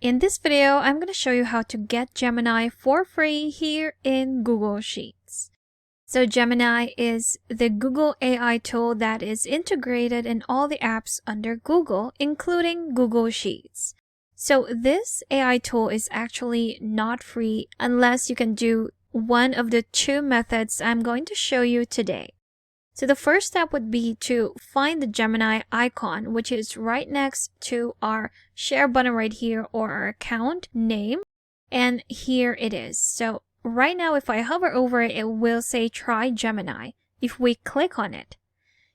In this video, I'm going to show you how to get Gemini for free here in Google Sheets. So Gemini is the Google AI tool that is integrated in all the apps under Google, including Google Sheets. So this AI tool is actually not free unless you can do one of the two methods I'm going to show you today. So the first step would be to find the Gemini icon, which is right next to our share button right here, or our account name. And here it is. So right now, if I hover over it, it will say try Gemini. If we click on it,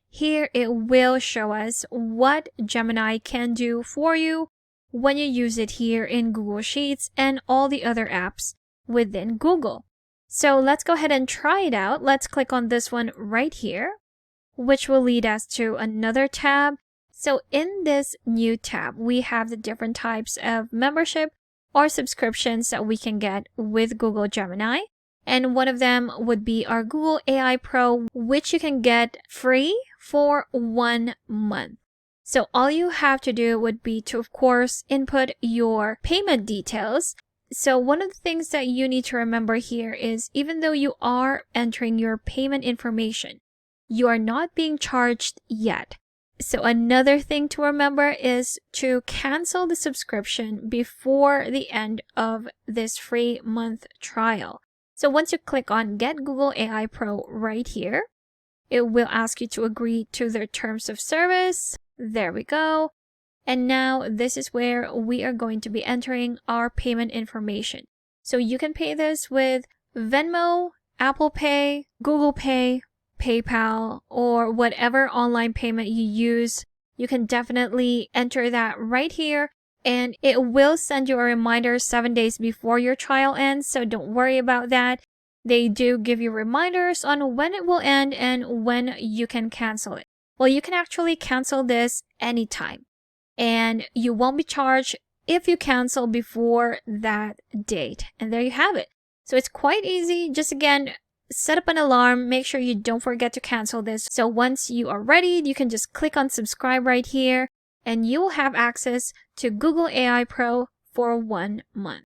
here it will show us what Gemini can do for you when you use it here in Google Sheets and all the other apps within Google. So let's go ahead and try it out. Let's click on this one right here, which will lead us to another tab. So in this new tab, we have the different types of membership or subscriptions that we can get with Google Gemini. And one of them would be our Google AI Pro, which you can get free for 1 month. So all you have to do would be to, of course, input your payment details. So one of the things that you need to remember here is even though you are entering your payment information, you are not being charged yet. So another thing to remember is to cancel the subscription before the end of this free month trial. So once you click on Get Google AI Pro right here, it will ask you to agree to their terms of service. There we go. And now this is where we are going to be entering our payment information. So you can pay this with Venmo, Apple Pay, Google Pay, PayPal, or whatever online payment you use. You can definitely enter that right here, and it will send you a reminder 7 days before your trial ends. So don't worry about that. They do give you reminders on when it will end and when you can cancel it. Well, you can actually cancel this anytime, and you won't be charged if you cancel before that date. And there you have it. So it's quite easy. Just again, set up an alarm. Make sure you don't forget to cancel this. So once you are ready, you can just click on subscribe right here, and you will have access to Google AI Pro for 1 month.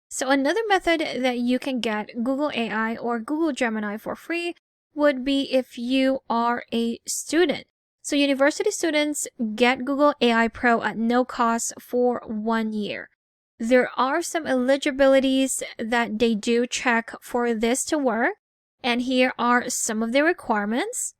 So another method that you can get Google AI or Google Gemini for free would be if you are a student. So university students get Google AI Pro at no cost for 1 year. There are some eligibilities that they do check for this to work, and here are some of the requirements.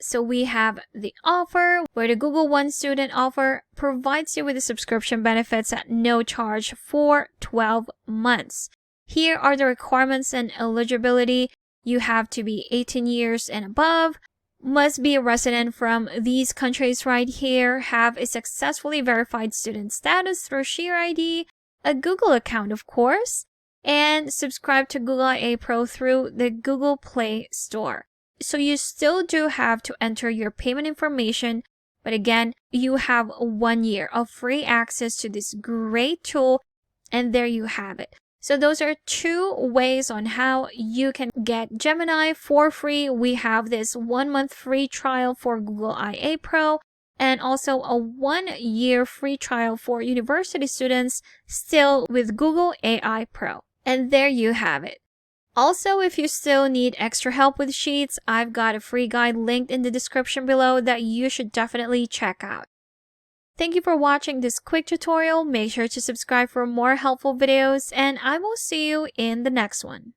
So we have the offer, where the Google One student offer provides you with the subscription benefits at no charge for 12 months. Here are the requirements and eligibility. You have to be 18 years and above, must be a resident from these countries right here, have a successfully verified student status through Share ID, a Google account, of course, and subscribe to Google AI Pro through the Google Play Store. So you still do have to enter your payment information, but again, you have 1 year of free access to this great tool, and there you have it. So those are two ways on how you can get Gemini for free. We have this 1 month free trial for Google IA Pro, and also a 1 year free trial for university students still with Google AI Pro. And there you have it. Also, if you still need extra help with Sheets, I've got a free guide linked in the description below that you should definitely check out. Thank you for watching this quick tutorial. Make sure to subscribe for more helpful videos, and I will see you in the next one.